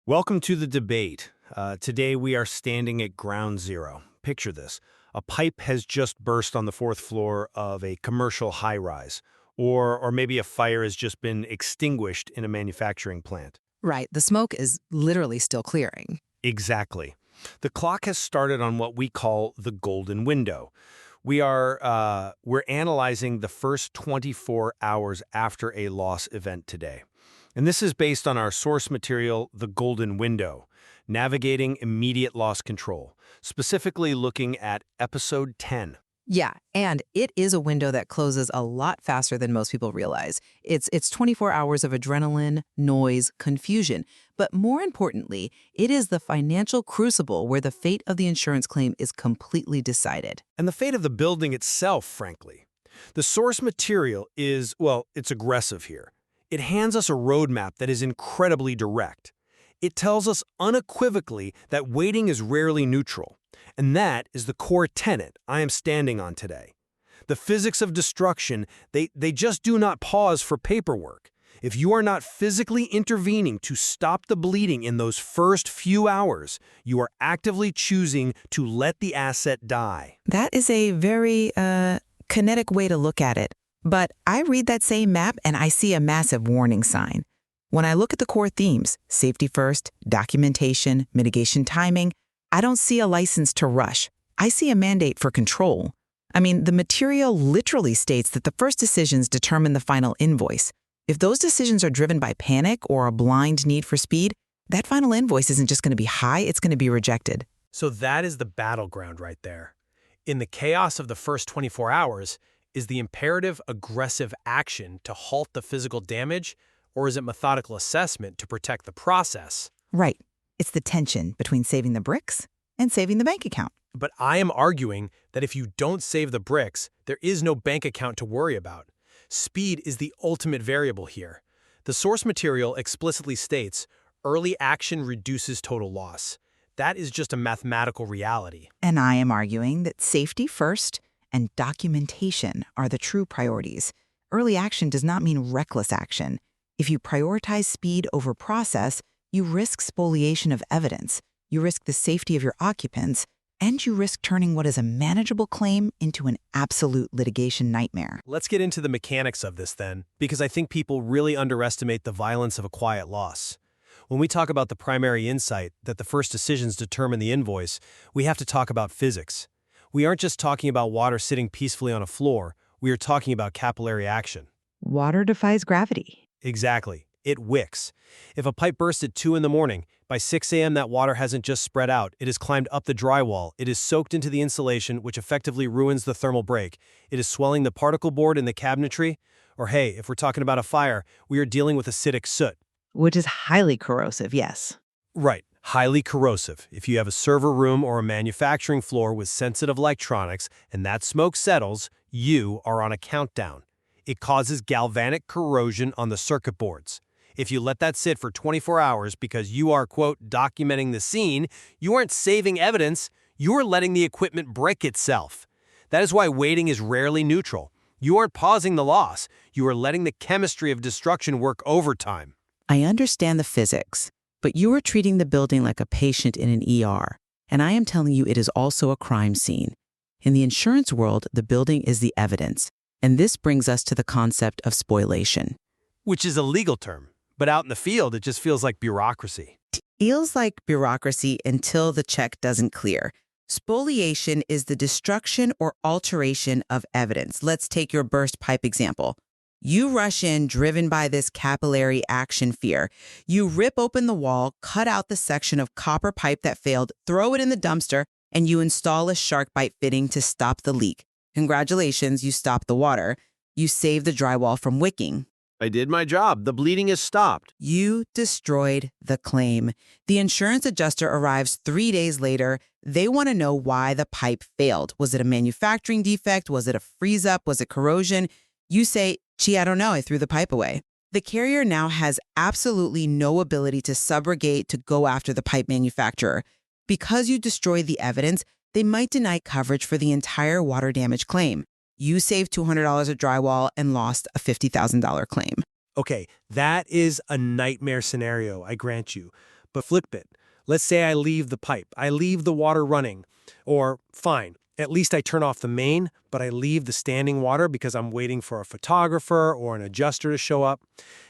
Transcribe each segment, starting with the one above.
Welcome to the debate. Today we are standing at ground zero. Picture this. A pipe has just burst on the fourth floor of a commercial high-rise, or maybe a fire has just been extinguished in a manufacturing plant. Right, the smoke is literally still clearing. Exactly. The clock has started on what we call the golden window. We're analyzing the first 24 hours after a loss event today. And this is based on our source material, The Golden Window, Navigating Immediate Loss Control, specifically looking at episode 10. Yeah, and it is a window that closes a lot faster than most people realize. It's 24 hours of adrenaline, noise, confusion. But more importantly, it is the financial crucible where the fate of the insurance claim is completely decided. And the fate of the building itself, frankly. The source material is, well, it's aggressive here. It hands us a roadmap that is incredibly direct. It tells us unequivocally that waiting is rarely neutral, and that is the core tenet I am standing on today. The physics of destruction, they just do not pause for paperwork. If you are not physically intervening to stop the bleeding in those first few hours, you are actively choosing to let the asset die. That is a very kinetic way to look at it. But I read that same map and I see a massive warning sign. When I look at the core themes, safety first, documentation, mitigation timing, I don't see a license to rush. I see a mandate for control. I mean, the material literally states that the first decisions determine the final invoice. If those decisions are driven by panic or a blind need for speed, that final invoice isn't just going to be high, it's going to be rejected. So that is the battleground right there. In the chaos of the first 24 hours, is the imperative aggressive action to halt the physical damage, or is it methodical assessment to protect the process? Right. It's the tension between saving the bricks and saving the bank account. But I am arguing that if you don't save the bricks, there is no bank account to worry about. Speed is the ultimate variable here. The source material explicitly states, early action reduces total loss. That is just a mathematical reality. And I am arguing that safety first and documentation are the true priorities. Early action does not mean reckless action. If you prioritize speed over process, you risk spoliation of evidence, you risk the safety of your occupants, and you risk turning what is a manageable claim into an absolute litigation nightmare. Let's get into the mechanics of this then, because I think people really underestimate the violence of a quiet loss. When we talk about the primary insight that the first decisions determine the invoice, we have to talk about physics. We aren't just talking about water sitting peacefully on a floor, we are talking about capillary action. Water defies gravity. Exactly. It wicks. If a pipe bursts at 2 in the morning, by 6 a.m. that water hasn't just spread out, it has climbed up the drywall, it is soaked into the insulation, which effectively ruins the thermal break. It is swelling the particle board in the cabinetry. Or hey, if we're talking about a fire, we are dealing with acidic soot. Which is highly corrosive, yes. Right. Highly corrosive. If you have a server room or a manufacturing floor with sensitive electronics and that smoke settles, you are on a countdown. It causes galvanic corrosion on the circuit boards. If you let that sit for 24 hours because you are, quote, documenting the scene, you aren't saving evidence, you are letting the equipment break itself. That is why waiting is rarely neutral. You aren't pausing the loss, you are letting the chemistry of destruction work overtime. I understand the physics, but you are treating the building like a patient in an ER, and I am telling you it is also a crime scene. In the insurance world, the building is the evidence, and this brings us to the concept of spoliation. Which is a legal term, but out in the field, it just feels like bureaucracy. Feels like bureaucracy until the check doesn't clear. Spoliation is the destruction or alteration of evidence. Let's take your burst pipe example. You rush in driven by this capillary action fear. You rip open the wall, cut out the section of copper pipe that failed, throw it in the dumpster, and you install a shark bite fitting to stop the leak. Congratulations, you stopped the water. You saved the drywall from wicking. I did my job. The bleeding is stopped. You destroyed the claim. The insurance adjuster arrives 3 days later. They want to know why the pipe failed. Was it a manufacturing defect? Was it a freeze-up? Was it corrosion? You say, gee, I don't know, I threw the pipe away. The carrier now has absolutely no ability to subrogate to go after the pipe manufacturer. Because you destroyed the evidence, they might deny coverage for the entire water damage claim. You saved $200 of drywall and lost a $50,000 claim. Okay, that is a nightmare scenario, I grant you. But flip it. Let's say I leave the pipe. I leave the water running. Or, fine, at least I turn off the main, but I leave the standing water because I'm waiting for a photographer or an adjuster to show up.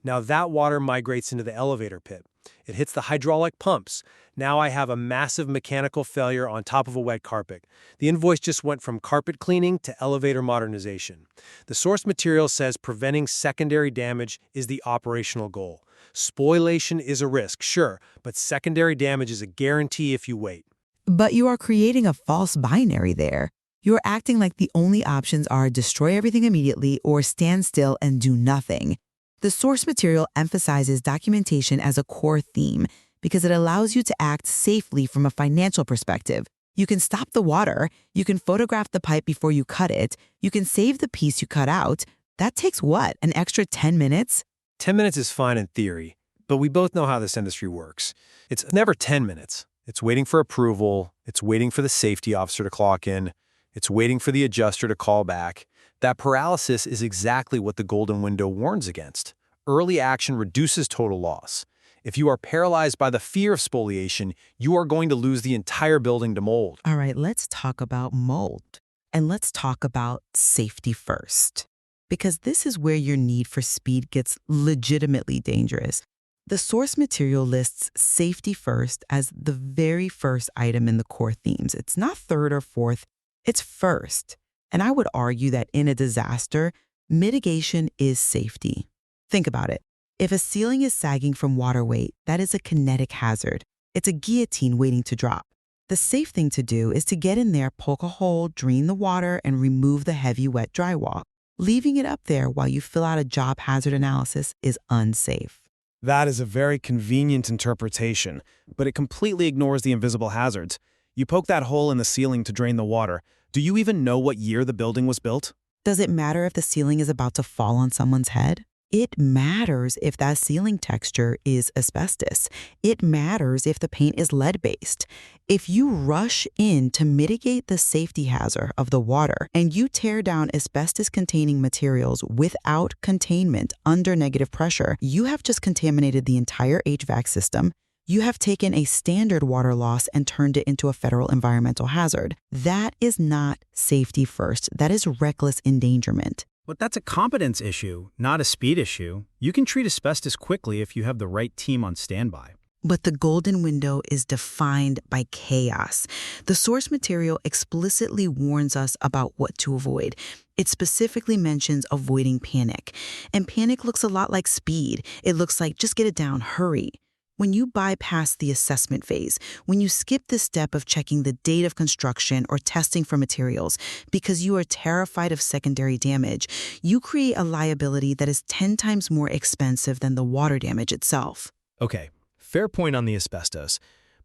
Now that water migrates into the elevator pit. It hits the hydraulic pumps. Now I have a massive mechanical failure on top of a wet carpet. The invoice just went from carpet cleaning to elevator modernization. The source material says preventing secondary damage is the operational goal. Spoliation is a risk, sure, but secondary damage is a guarantee if you wait. But you are creating a false binary there. You're acting like the only options are destroy everything immediately or stand still and do nothing. The source material emphasizes documentation as a core theme because it allows you to act safely from a financial perspective. You can stop the water, you can photograph the pipe before you cut it, you can save the piece you cut out. That takes what, an extra 10 minutes? 10 minutes is fine in theory, but we both know how this industry works. It's never 10 minutes. It's waiting for approval. It's waiting for the safety officer to clock in. It's waiting for the adjuster to call back. That paralysis is exactly what the golden window warns against. Early action reduces total loss. If you are paralyzed by the fear of spoliation, you are going to lose the entire building to mold. All right, let's talk about mold. And let's talk about safety first. Because this is where your need for speed gets legitimately dangerous. The source material lists safety first as the very first item in the core themes. It's not third or fourth, it's first. And I would argue that in a disaster, mitigation is safety. Think about it. If a ceiling is sagging from water weight, that is a kinetic hazard. It's a guillotine waiting to drop. The safe thing to do is to get in there, poke a hole, drain the water, and remove the heavy, wet drywall. Leaving it up there while you fill out a job hazard analysis is unsafe. That is a very convenient interpretation, but it completely ignores the invisible hazards. You poke that hole in the ceiling to drain the water. Do you even know what year the building was built? Does it matter if the ceiling is about to fall on someone's head? It matters if that ceiling texture is asbestos. It matters if the paint is lead-based. If you rush in to mitigate the safety hazard of the water and you tear down asbestos-containing materials without containment under negative pressure, you have just contaminated the entire HVAC system. You have taken a standard water loss and turned it into a federal environmental hazard. That is not safety first. That is reckless endangerment. But that's a competence issue, not a speed issue. You can treat asbestos quickly if you have the right team on standby. But the golden window is defined by chaos. The source material explicitly warns us about what to avoid. It specifically mentions avoiding panic. And panic looks a lot like speed. It looks like just get it down, hurry. When you bypass the assessment phase, when you skip the step of checking the date of construction or testing for materials because you are terrified of secondary damage, you create a liability that is 10 times more expensive than the water damage itself. Okay, fair point on the asbestos.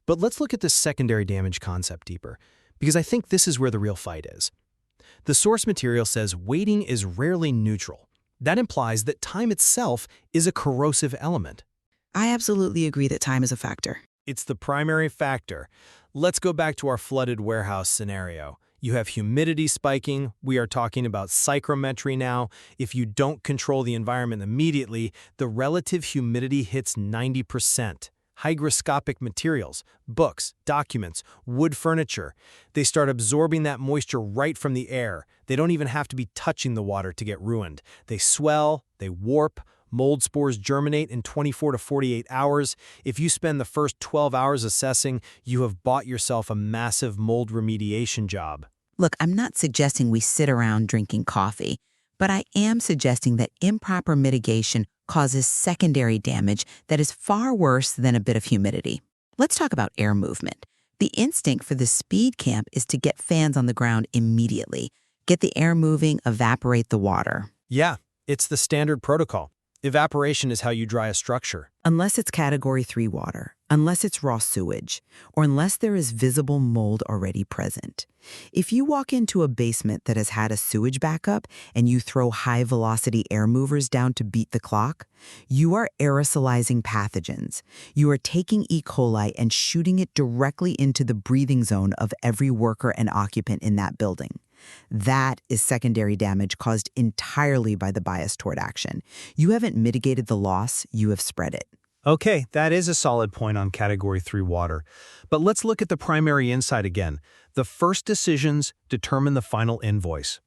But let's look at this secondary damage concept deeper, because I think this is where the real fight is. The source material says waiting is rarely neutral. That implies that time itself is a corrosive element. I absolutely agree that time is a factor. It's the primary factor. Let's go back to our flooded warehouse scenario. You have humidity spiking. We are talking about psychrometry now. If you don't control the environment immediately, the relative humidity hits 90%. Hygroscopic materials, books, documents, wood furniture, they start absorbing that moisture right from the air. They don't even have to be touching the water to get ruined. They swell, they warp. Mold spores germinate in 24 to 48 hours. If you spend the first 12 hours assessing, you have bought yourself a massive mold remediation job. Look, I'm not suggesting we sit around drinking coffee, but I am suggesting that improper mitigation causes secondary damage that is far worse than a bit of humidity. Let's talk about air movement. The instinct for the speed camp is to get fans on the ground immediately, get the air moving, evaporate the water. Yeah, it's the standard protocol. Evaporation is how you dry a structure. Unless it's Category 3 water, unless it's raw sewage, or unless there is visible mold already present. If you walk into a basement that has had a sewage backup and you throw high-velocity air movers down to beat the clock, you are aerosolizing pathogens. You are taking E. coli and shooting it directly into the breathing zone of every worker and occupant in that building. That is secondary damage caused entirely by the bias toward action. You haven't mitigated the loss, you have spread it. Okay, that is a solid point on Category 3 water. But let's look at the primary insight again. The first decisions determine the final invoice.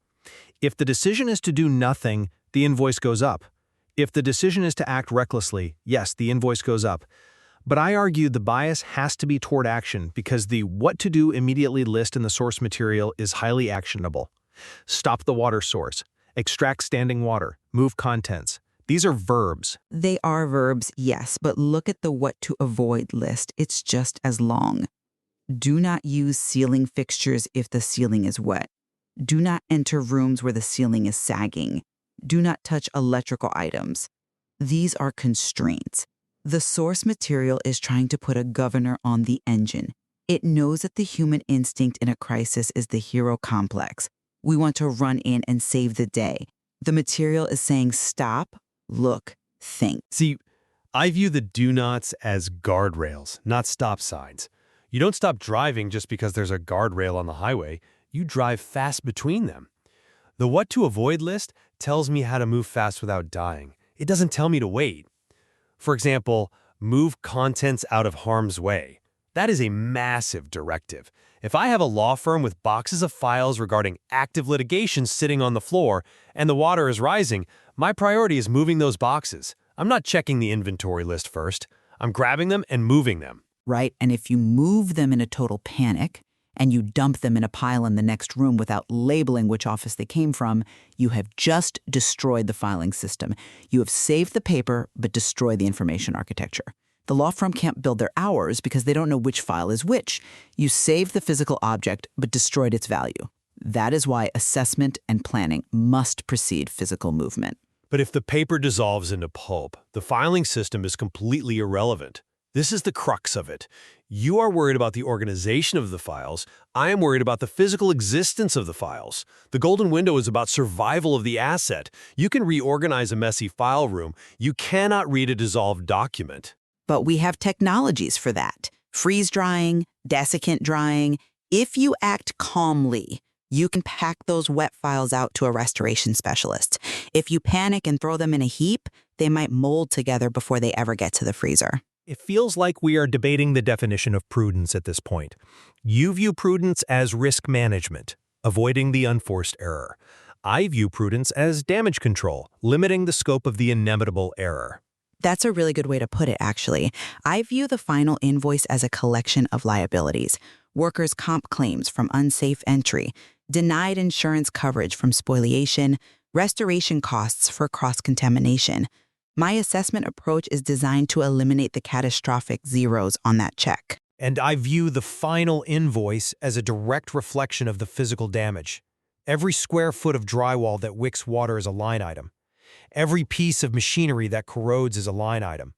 If the decision is to do nothing, the invoice goes up. If the decision is to act recklessly, yes, the invoice goes up. But I argue the bias has to be toward action because the what to do immediately list in the source material is highly actionable. Stop the water source, extract standing water, move contents. These are verbs. They are verbs, yes, but look at the what to avoid list. It's just as long. Do not use ceiling fixtures if the ceiling is wet. Do not enter rooms where the ceiling is sagging. Do not touch electrical items. These are constraints. The source material is trying to put a governor on the engine. It knows that the human instinct in a crisis is the hero complex. We want to run in and save the day. The material is saying stop, look, think. See, I view the do-nots as guardrails, not stop signs. You don't stop driving just because there's a guardrail on the highway. You drive fast between them. The what to avoid list tells me how to move fast without dying. It doesn't tell me to wait. For example, move contents out of harm's way. That is a massive directive. If I have a law firm with boxes of files regarding active litigation sitting on the floor and the water is rising, my priority is moving those boxes. I'm not checking the inventory list first. I'm grabbing them and moving them. Right, and if you move them in a total panic and you dump them in a pile in the next room without labeling which office they came from, you have just destroyed the filing system. You have saved the paper but destroyed the information architecture. The law firm can't build their hours because they don't know which file is which. You saved the physical object but destroyed its value. That is why assessment and planning must precede physical movement. But if the paper dissolves into pulp, the filing system is completely irrelevant. This is the crux of it. You are worried about the organization of the files. I am worried about the physical existence of the files. The golden window is about survival of the asset. You can reorganize a messy file room. You cannot read a dissolved document. But we have technologies for that. Freeze drying, desiccant drying. If you act calmly, you can pack those wet files out to a restoration specialist. If you panic and throw them in a heap, they might mold together before they ever get to the freezer. It feels like we are debating the definition of prudence at this point. You view prudence as risk management, avoiding the unforced error. I view prudence as damage control, limiting the scope of the inevitable error. That's a really good way to put it, actually. I view the final invoice as a collection of liabilities. Workers' comp claims from unsafe entry, denied insurance coverage from spoliation, restoration costs for cross-contamination. My assessment approach is designed to eliminate the catastrophic zeros on that check. And I view the final invoice as a direct reflection of the physical damage. Every square foot of drywall that wicks water is a line item. Every piece of machinery that corrodes is a line item.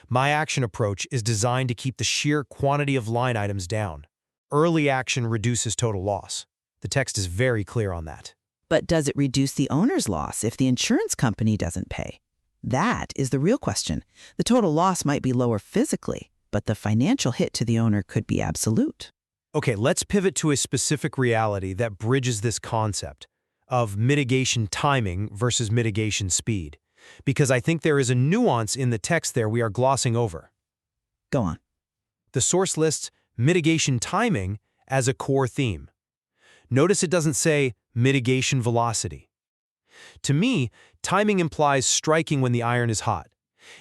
My action approach is designed to keep the sheer quantity of line items down. Early action reduces total loss. The text is very clear on that. But does it reduce the owner's loss if the insurance company doesn't pay? That is the real question. The total loss might be lower physically, but the financial hit to the owner could be absolute. Okay, let's pivot to a specific reality that bridges this concept of mitigation timing versus mitigation speed, because I think there is a nuance in the text there we are glossing over. Go on. The source lists mitigation timing as a core theme. Notice it doesn't say mitigation velocity. To me, timing implies striking when the iron is hot.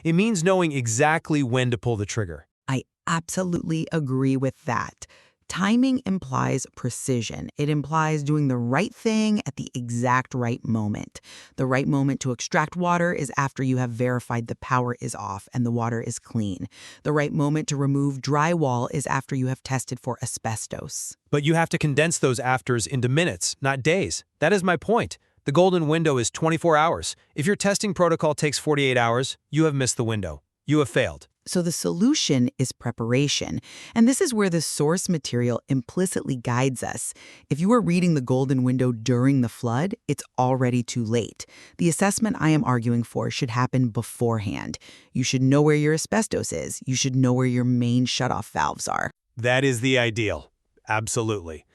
It means knowing exactly when to pull the trigger. I absolutely agree with that. Timing implies precision. It implies doing the right thing at the exact right moment. The right moment to extract water is after you have verified the power is off and the water is clean. The right moment to remove drywall is after you have tested for asbestos. But you have to condense those afters into minutes, not days. That is my point. The golden window is 24 hours. If your testing protocol takes 48 hours, you have missed the window. You have failed. So the solution is preparation. And this is where the source material implicitly guides us. If you are reading the golden window during the flood, it's already too late. The assessment I am arguing for should happen beforehand. You should know where your asbestos is. You should know where your main shutoff valves are. That is the ideal. Absolutely.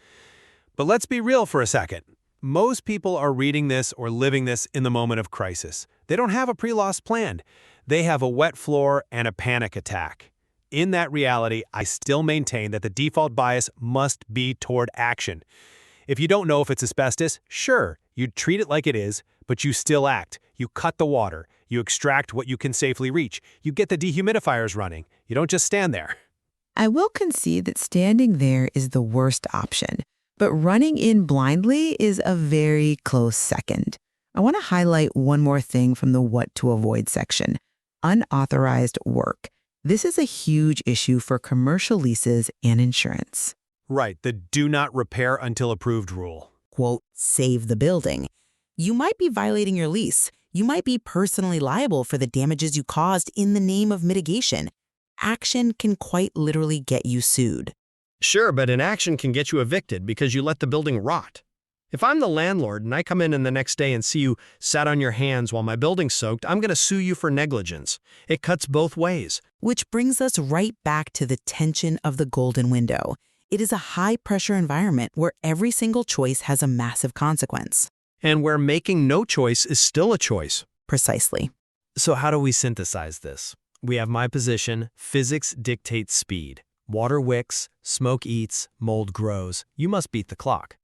But let's be real for a second. Most people are reading this or living this in the moment of crisis. They don't have a pre-loss plan. They have a wet floor and a panic attack. In that reality, I still maintain that the default bias must be toward action. If you don't know if it's asbestos, sure, you treat it like it is, but you still act. You cut the water. You extract what you can safely reach. You get the dehumidifiers running. You don't just stand there. I will concede that standing there is the worst option, but running in blindly is a very close second. I want to highlight one more thing from the what to avoid section: unauthorized work. This is a huge issue for commercial leases and insurance. Right, the do not repair until approved rule. Quote, save the building. You might be violating your lease. You might be personally liable for the damages you caused in the name of mitigation. Action can quite literally get you sued. Sure, but inaction can get you evicted because you let the building rot. If I'm the landlord and I come in the next day and see you sat on your hands while my building's soaked, I'm going to sue you for negligence. It cuts both ways. Which brings us right back to the tension of the golden window. It is a high-pressure environment where every single choice has a massive consequence. And where making no choice is still a choice. Precisely. So how do we synthesize this? We have my position: physics dictates speed. Water wicks, smoke eats, mold grows. You must beat the clock.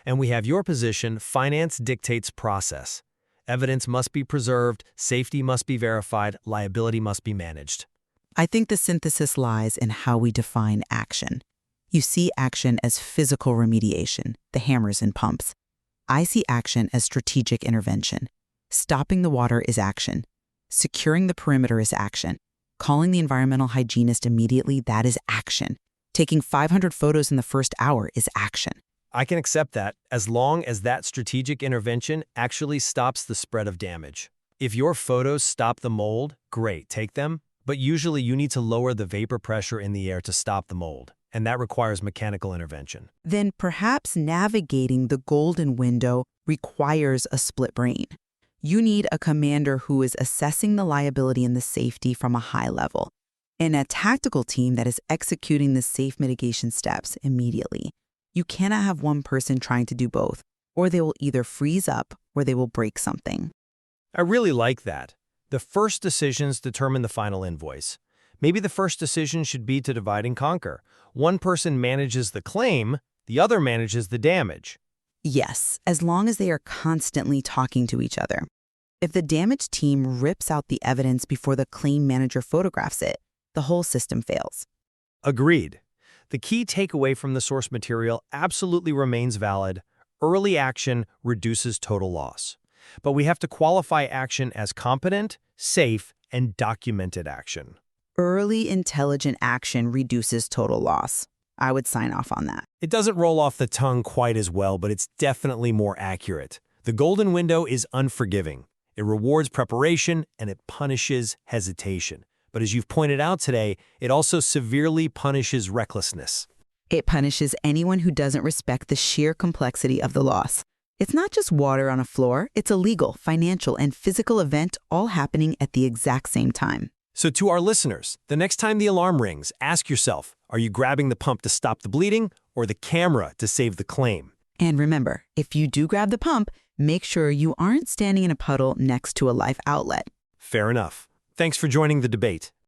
And we have your position: finance dictates process. Evidence must be preserved, safety must be verified, liability must be managed. I think the synthesis lies in how we define action. You see action as physical remediation, the hammers and pumps. I see action as strategic intervention. Stopping the water is action. Securing the perimeter is action. Calling the environmental hygienist immediately, that is action. Taking 500 photos in the first hour is action. I can accept that as long as that strategic intervention actually stops the spread of damage. If your photos stop the mold, great, take them. But usually you need to lower the vapor pressure in the air to stop the mold, and that requires mechanical intervention. Then perhaps navigating the golden window requires a split brain. You need a commander who is assessing the liability and the safety from a high level, and a tactical team that is executing the safe mitigation steps immediately. You cannot have one person trying to do both, or they will either freeze up or they will break something. I really like that. The first decisions determine the final invoice. Maybe the first decision should be to divide and conquer. One person manages the claim, the other manages the damage. Yes, as long as they are constantly talking to each other. If the damage team rips out the evidence before the claim manager photographs it, the whole system fails. Agreed. The key takeaway from the source material absolutely remains valid. Early action reduces total loss. But we have to qualify action as competent, safe, and documented action. Early intelligent action reduces total loss. I would sign off on that. It doesn't roll off the tongue quite as well, but it's definitely more accurate. The golden window is unforgiving. It rewards preparation and it punishes hesitation. But as you've pointed out today, it also severely punishes recklessness. It punishes anyone who doesn't respect the sheer complexity of the loss. It's not just water on a floor, it's a legal, financial, and physical event all happening at the exact same time. So to our listeners, the next time the alarm rings, ask yourself, are you grabbing the pump to stop the bleeding or the camera to save the claim? And remember, if you do grab the pump, make sure you aren't standing in a puddle next to a life outlet. Fair enough. Thanks for joining the debate.